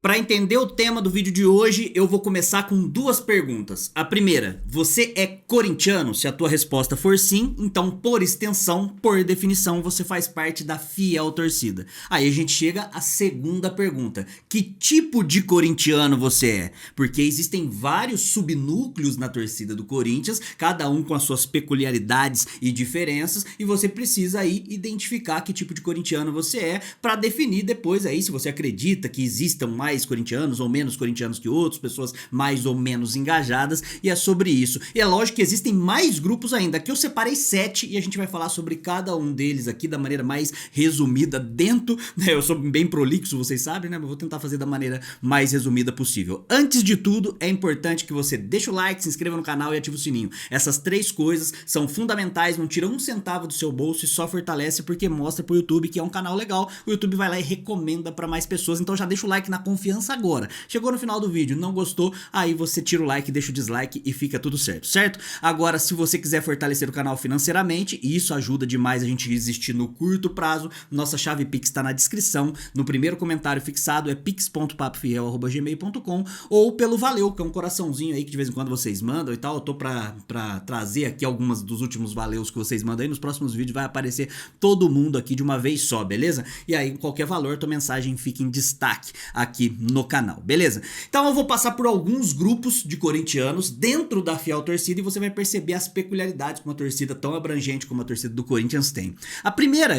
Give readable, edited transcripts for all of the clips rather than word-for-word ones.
Para entender o tema do vídeo de hoje, eu vou começar com duas perguntas. A primeira, você é corintiano? Se a tua resposta for sim, então por extensão, por definição, você faz parte da fiel torcida. Aí a gente chega à segunda pergunta, que tipo de corintiano você é? Porque existem vários subnúcleos na torcida do Corinthians, cada um com as suas peculiaridades e diferenças, e você precisa aí identificar que tipo de corintiano você é para definir depois aí se você acredita que existam mais corintianos ou menos corintianos que outros, pessoas mais ou menos engajadas, e é sobre isso. E é lógico que existem mais grupos ainda, aqui eu separei 7 e a gente vai falar sobre cada um deles aqui da maneira mais resumida dentro, né, eu sou bem prolixo, vocês sabem, né, mas vou tentar fazer da maneira mais resumida possível. Antes de tudo, é importante que você deixe o like, se inscreva no canal e ative o sininho. Essas 3 coisas são fundamentais, não tira um centavo do seu bolso e só fortalece porque mostra pro YouTube que é um canal legal, o YouTube vai lá e recomenda pra mais pessoas, então já deixa o like na confiança agora. Chegou no final do vídeo, não gostou, aí você tira o like, deixa o dislike e fica tudo certo, certo? Agora, se você quiser fortalecer o canal financeiramente, e isso ajuda demais a gente existir no curto prazo, nossa chave Pix tá na descrição, no primeiro comentário fixado é pix.papofiel@gmail.com ou pelo Valeu, que é um coraçãozinho aí que de vez em quando vocês mandam e tal, eu tô pra trazer aqui algumas dos últimos Valeus que vocês mandam aí, nos próximos vídeos vai aparecer todo mundo aqui de uma vez só, beleza? E aí, qualquer valor, tua mensagem fica em destaque aqui no canal, beleza? Então eu vou passar por alguns grupos de corintianos dentro da fiel torcida e você vai perceber as peculiaridades que uma torcida tão abrangente como a torcida do Corinthians tem. A primeira,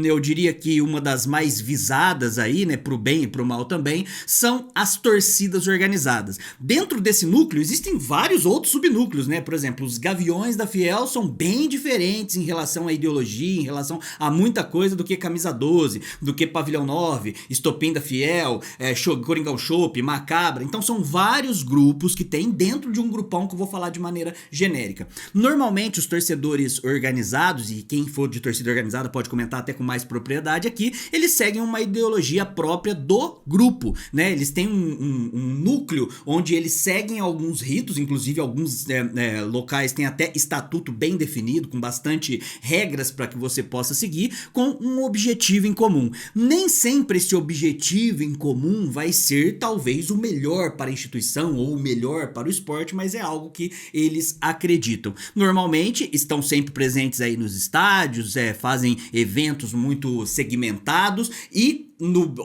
eu diria que uma das mais visadas aí, né, pro bem e pro mal também, são as torcidas organizadas. Dentro desse núcleo existem vários outros subnúcleos, né? Por exemplo, os Gaviões da Fiel são bem diferentes em relação à ideologia, em relação a muita coisa do que Camisa 12, do que Pavilhão 9, Estopim da Fiel, Coringão Chopp, Macabra. Então são vários grupos que tem dentro de um grupão que eu vou falar de maneira genérica. Normalmente os torcedores organizados, e quem for de torcida organizada pode comentar até com mais propriedade aqui, eles seguem uma ideologia própria do grupo, né? Eles têm um núcleo onde eles seguem alguns ritos, inclusive alguns locais têm até estatuto bem definido, com bastante regras para que você possa seguir, com um objetivo em comum. Nem sempre esse objetivo em comum vai ser talvez o melhor para a instituição ou o melhor para o esporte, mas é algo que eles acreditam. Normalmente estão sempre presentes aí nos estádios, fazem eventos muito segmentados e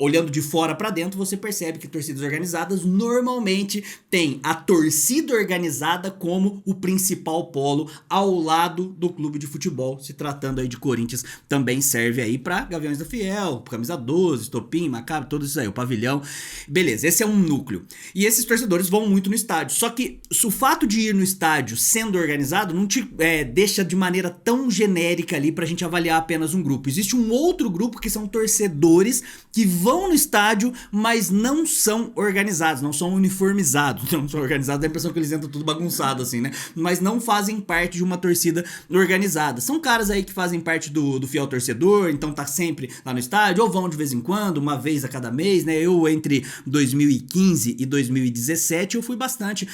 olhando de fora pra dentro, você percebe que torcidas organizadas normalmente tem a torcida organizada como o principal polo ao lado do clube de futebol. Se tratando aí de Corinthians, também serve aí pra Gaviões da Fiel, Camisa 12, Estopim, Macabro, tudo isso aí, o Pavilhão. Beleza, esse é um núcleo. E esses torcedores vão muito no estádio. Só que o fato de ir no estádio sendo organizado não te deixa de maneira tão genérica ali pra gente avaliar apenas um grupo. Existe um outro grupo que são torcedores que vão no estádio, mas não são organizados, não são uniformizados, não são organizados, dá a impressão que eles entram tudo bagunçado assim, né? Mas não fazem parte de uma torcida organizada. São caras aí que fazem parte do fiel torcedor, então tá sempre lá no estádio, ou vão de vez em quando, uma vez a cada mês, né? Eu entre 2015 e 2017 eu fui bastante,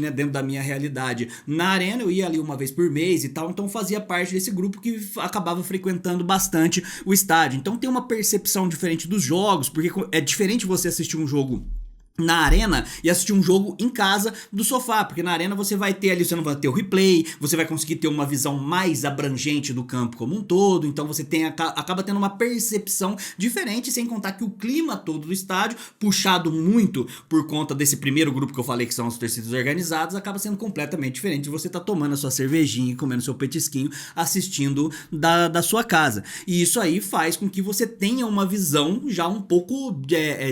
né, dentro da minha realidade na arena, eu ia ali uma vez por mês e tal, então fazia parte desse grupo que acabava frequentando bastante o estádio. Então tem uma percepção diferente dos jogos, porque é diferente você assistir um jogo na arena e assistir um jogo em casa do sofá, porque na arena você vai ter ali, você não vai ter o replay, você vai conseguir ter uma visão mais abrangente do campo como um todo, então você acaba tendo uma percepção diferente, sem contar que o clima todo do estádio, puxado muito por conta desse primeiro grupo que eu falei que são as torcidas organizadas, acaba sendo completamente diferente de você tá tomando a sua cervejinha e comendo seu petisquinho assistindo da sua casa, e isso aí faz com que você tenha uma visão já um pouco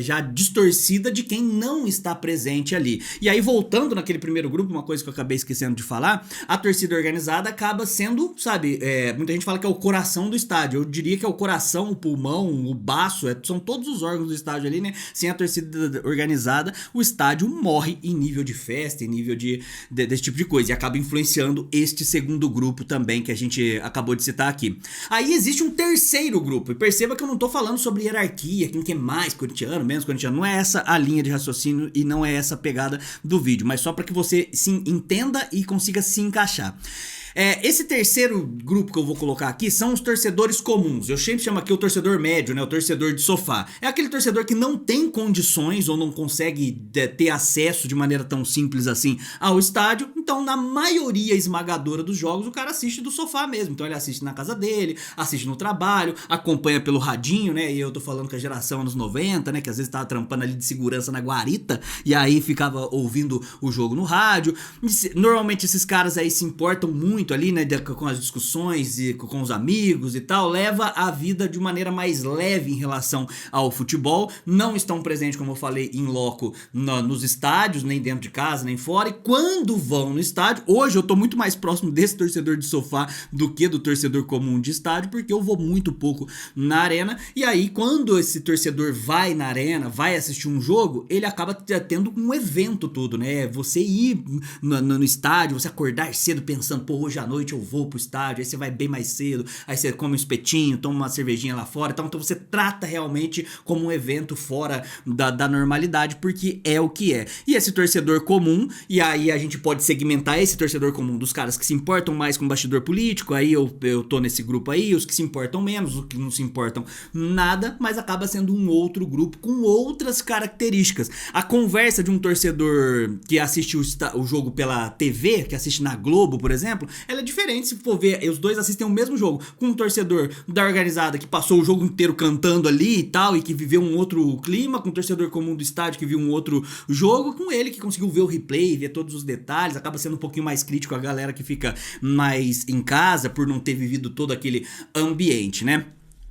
já distorcida de quem não está presente ali. E aí, voltando naquele primeiro grupo, uma coisa que eu acabei esquecendo de falar, a torcida organizada acaba sendo, sabe, muita gente fala que é o coração do estádio, eu diria que é o coração, o pulmão, o baço, são todos os órgãos do estádio ali, né? Sem a torcida organizada, o estádio morre em nível de festa, em nível desse tipo de coisa, e acaba influenciando este segundo grupo também, que a gente acabou de citar aqui. Aí existe um terceiro grupo, e perceba que eu não tô falando sobre hierarquia, quem que é mais corintiano, menos corintiano, não é essa a linha de raciocínio e não é essa a pegada do vídeo, mas só para que você se entenda e consiga se encaixar. Esse terceiro grupo que eu vou colocar aqui são os torcedores comuns. Eu sempre chamo aqui o torcedor médio, né? O torcedor de sofá. É aquele torcedor que não tem condições ou não consegue ter acesso de maneira tão simples assim ao estádio. Então, na maioria esmagadora dos jogos, o cara assiste do sofá mesmo. Então, ele assiste na casa dele, assiste no trabalho, acompanha pelo radinho, né? E eu tô falando com a geração anos 90, né? Que às vezes tava trampando ali de segurança na guarita e aí ficava ouvindo o jogo no rádio. Normalmente esses caras aí se importam muito ali, né, com as discussões e com os amigos e tal, leva a vida de maneira mais leve em relação ao futebol, não estão presentes, como eu falei, em loco nos estádios, nem dentro de casa, nem fora, e quando vão no estádio, hoje eu tô muito mais próximo desse torcedor de sofá do que do torcedor comum de estádio, porque eu vou muito pouco na arena, e aí quando esse torcedor vai na arena, vai assistir um jogo, ele acaba tendo um evento todo, né, você ir no estádio, você acordar cedo pensando, pô, hoje à noite eu vou pro estádio, aí você vai bem mais cedo, aí você come um espetinho, toma uma cervejinha lá fora, então você trata realmente como um evento fora da normalidade, porque é o que é. E esse torcedor comum, e aí a gente pode segmentar esse torcedor comum dos caras que se importam mais com o bastidor político, aí eu tô nesse grupo aí, os que se importam menos, os que não se importam nada, mas acaba sendo um outro grupo com outras características. A conversa de um torcedor que assiste o jogo pela TV, que assiste na Globo, por exemplo, ela é diferente se for ver, os dois assistem o mesmo jogo, com um torcedor da organizada que passou o jogo inteiro cantando ali e tal, e que viveu um outro clima, com um torcedor comum do estádio que viu um outro jogo, com ele que conseguiu ver o replay, ver todos os detalhes, acaba sendo um pouquinho mais crítico a galera que fica mais em casa por não ter vivido todo aquele ambiente, né?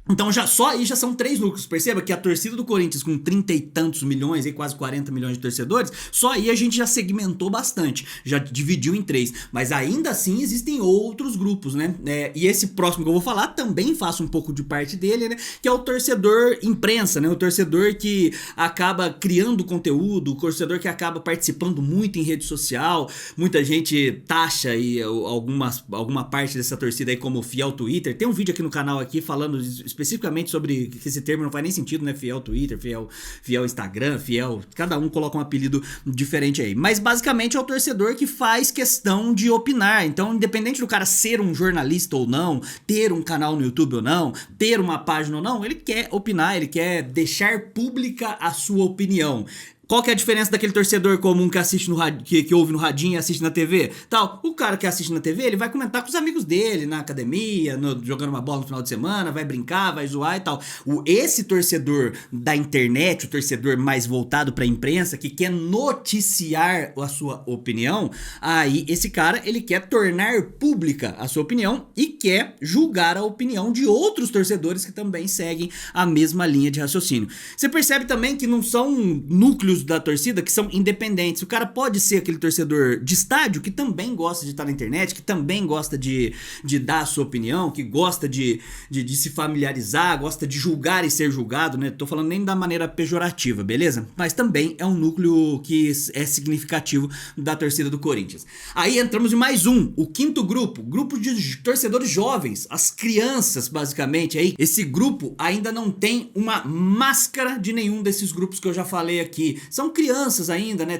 Então só aí já são 3 núcleos. Perceba que a torcida do Corinthians com 30 e tantos milhões, aí quase 40 milhões de torcedores, só aí a gente já segmentou bastante, já dividiu em 3. Mas ainda assim existem outros grupos, né? E esse próximo que eu vou falar também faço um pouco de parte dele, né? Que é o torcedor imprensa, né? O torcedor que acaba criando conteúdo, o torcedor que acaba participando muito em rede social. Muita gente taxa aí alguma parte dessa torcida aí como fiel Twitter. Tem um vídeo aqui no canal aqui falando especificamente sobre que esse termo não faz nem sentido, né? Fiel Twitter, fiel Instagram, fiel... Cada um coloca um apelido diferente aí. Mas basicamente é o torcedor que faz questão de opinar. Então, independente do cara ser um jornalista ou não, ter um canal no YouTube ou não, ter uma página ou não, ele quer opinar, ele quer deixar pública a sua opinião. Qual que é a diferença daquele torcedor comum que assiste no que ouve no radinho e assiste na TV? Tal, o cara que assiste na TV, ele vai comentar com os amigos dele na academia, jogando uma bola no final de semana, vai brincar, vai zoar e tal. Esse torcedor da internet, o torcedor mais voltado pra imprensa, que quer noticiar a sua opinião, aí esse cara, ele quer tornar pública a sua opinião e quer julgar a opinião de outros torcedores que também seguem a mesma linha de raciocínio. Você percebe também que não são núcleos da torcida que são independentes. O cara pode ser aquele torcedor de estádio que também gosta de estar na internet, que também gosta de dar a sua opinião, que gosta de se familiarizar, gosta de julgar e ser julgado, né? Tô falando nem da maneira pejorativa, beleza? Mas também é um núcleo que é significativo da torcida do Corinthians. Aí entramos em mais o quinto grupo de torcedores jovens, as crianças, basicamente. Aí, esse grupo ainda não tem uma máscara de nenhum desses grupos que eu já falei aqui. São crianças ainda, né?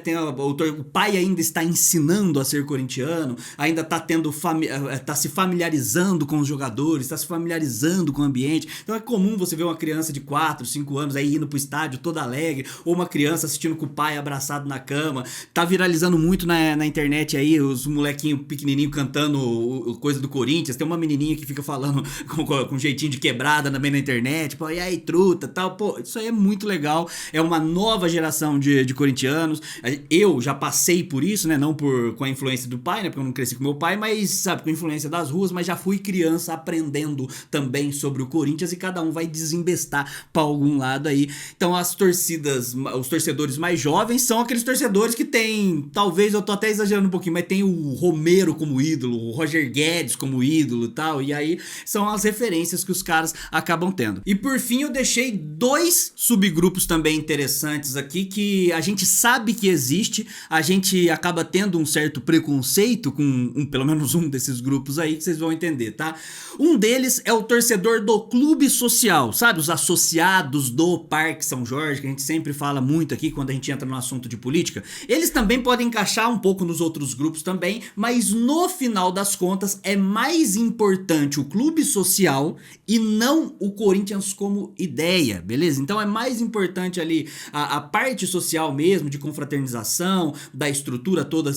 O pai ainda está ensinando a ser corintiano, ainda está se familiarizando com os jogadores, está se familiarizando com o ambiente. Então é comum você ver uma criança de 4, 5 anos aí indo pro estádio toda alegre, ou uma criança assistindo com o pai abraçado na cama. Tá viralizando muito na internet aí, os molequinhos pequenininhos cantando coisa do Corinthians. Tem uma menininha que fica falando com jeitinho de quebrada também na internet, pô, e aí, truta, tal. Pô, isso aí é muito legal. É uma nova geração de corintianos. Eu já passei por isso, né? Não com a influência do pai, né? Porque eu não cresci com meu pai, mas, sabe, com a influência das ruas, mas já fui criança aprendendo também sobre o Corinthians e cada um vai desembestar pra algum lado aí. Então os torcedores mais jovens são aqueles torcedores que tem, talvez eu tô até exagerando um pouquinho, mas tem o Romero como ídolo, o Roger Guedes como ídolo e tal, e aí são as referências que os caras acabam tendo. E por fim eu deixei 2 subgrupos também interessantes aqui que que a gente sabe que existe, a gente acaba tendo um certo preconceito com pelo menos um desses grupos aí, que vocês vão entender, tá? Um deles é o torcedor do clube social, sabe? Os associados do Parque São Jorge, que a gente sempre fala muito aqui quando a gente entra no assunto de política. Eles também podem encaixar um pouco nos outros grupos também, mas no final das contas é mais importante o clube social e não o Corinthians como ideia, beleza? Então é mais importante ali a parte social mesmo, de confraternização, da estrutura toda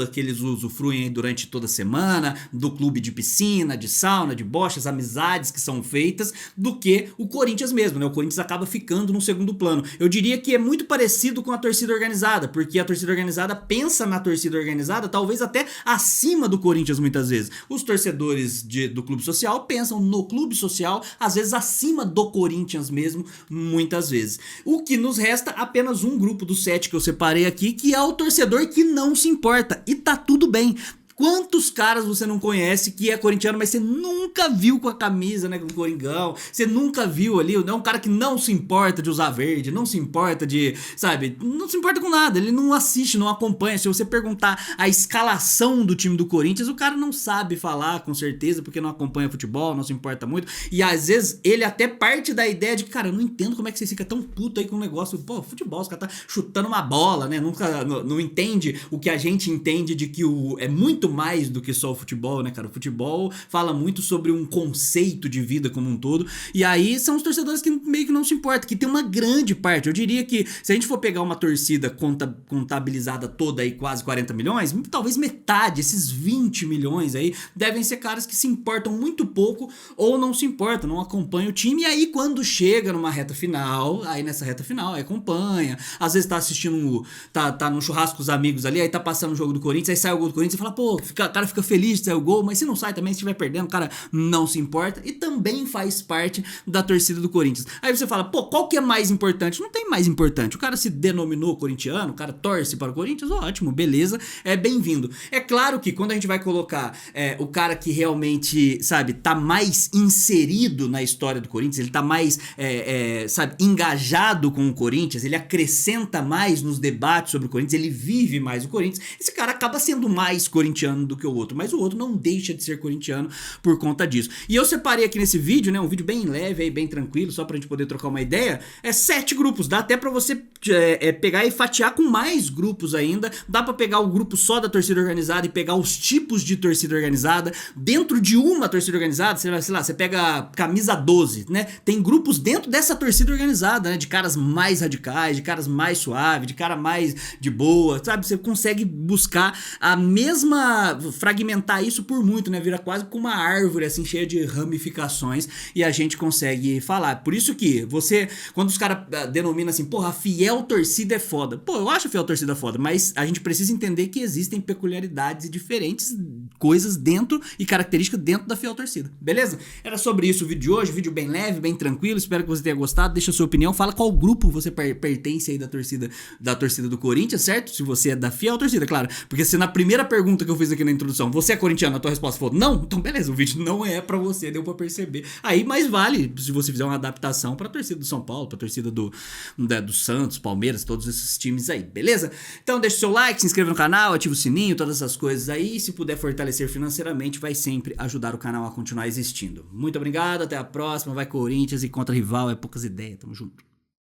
que eles usufruem aí durante toda a semana, do clube de piscina, de sauna, de bochas, amizades que são feitas, do que o Corinthians mesmo, né? O Corinthians acaba ficando no segundo plano. Eu diria que é muito parecido com a torcida organizada, porque a torcida organizada pensa na torcida organizada talvez até acima do Corinthians muitas vezes. Os torcedores do clube social pensam no clube social, às vezes acima do Corinthians mesmo, muitas vezes. O que nos resta apenas um grupo dos 7 que eu separei aqui, que é o torcedor que não se importa, e tá tudo bem. Quantos caras você não conhece que é corintiano, mas você nunca viu com a camisa, né, do Coringão, você nunca viu ali, é um cara que não se importa de usar verde, não se importa de, sabe, não se importa com nada, ele não assiste, não acompanha. Se você perguntar a escalação do time do Corinthians, o cara não sabe falar com certeza, porque não acompanha futebol, não se importa muito, e às vezes ele até parte da ideia de que, cara, eu não entendo como é que você fica tão puto aí com o negócio, pô, futebol, os caras tá chutando uma bola, né, nunca, não entende o que a gente entende de que é muito mais do que só o futebol, né, cara? O futebol fala muito sobre um conceito de vida como um todo, e aí são os torcedores que meio que não se importam, que tem uma grande parte. Eu diria que se a gente for pegar uma torcida contabilizada toda aí, quase 40 milhões, talvez metade, esses 20 milhões aí, devem ser caras que se importam muito pouco ou não se importam, não acompanham o time, e aí quando chega numa reta final, aí nessa reta final, aí acompanha, às vezes tá assistindo, tá num churrasco com os amigos ali, aí tá passando o jogo do Corinthians, aí sai o gol do Corinthians e fala, pô, o cara fica feliz de sair o gol, mas se não sai também, se estiver perdendo, o cara não se importa, e também faz parte da torcida do Corinthians. Aí você fala, pô, qual que é mais importante? Não tem mais importante. O cara se denominou corintiano, o cara torce para o Corinthians, ótimo, beleza, é bem-vindo. É claro que quando a gente vai colocar o cara que realmente, sabe, tá mais inserido na história do Corinthians, ele tá mais, sabe, engajado com o Corinthians, ele acrescenta mais nos debates sobre o Corinthians, ele vive mais o Corinthians, esse cara acaba sendo mais corintiano do que o outro, mas o outro não deixa de ser corintiano por conta disso. E eu separei aqui nesse vídeo, né, um vídeo bem leve aí, bem tranquilo, só pra gente poder trocar uma ideia, 7 grupos, dá até pra você pegar e fatiar com mais grupos ainda, dá pra pegar o grupo só da torcida organizada e pegar os tipos de torcida organizada, dentro de uma torcida organizada, sei lá, você pega camisa 12, né, tem grupos dentro dessa torcida organizada, né, de caras mais radicais, de caras mais suaves, de cara mais de boa, sabe, você consegue buscar a mesma, fragmentar isso por muito, né? Vira quase como uma árvore, assim, cheia de ramificações, e a gente consegue falar. Por isso que você, quando os caras denominam assim, porra, a fiel torcida é foda. Pô, eu acho a fiel torcida foda, mas a gente precisa entender que existem peculiaridades e diferentes coisas dentro e características dentro da fiel torcida, beleza? Era sobre isso o vídeo de hoje, vídeo bem leve, bem tranquilo, espero que você tenha gostado, deixa a sua opinião, fala qual grupo você pertence aí da torcida do Corinthians, certo? Se você é da fiel torcida, claro, porque se na primeira pergunta que eu fiz aqui na introdução, você é corintiano, a tua resposta for não, então beleza, o vídeo não é pra você, deu pra perceber. Aí mais vale se você fizer uma adaptação pra torcida do São Paulo, pra torcida do Santos, Palmeiras, todos esses times aí, beleza? Então deixa o seu like, se inscreva no canal, ativa o sininho, todas essas coisas aí, e se puder fortalecer financeiramente, vai sempre ajudar o canal a continuar existindo. Muito obrigado, até a próxima, vai Corinthians, e contra rival é poucas ideias, tamo junto.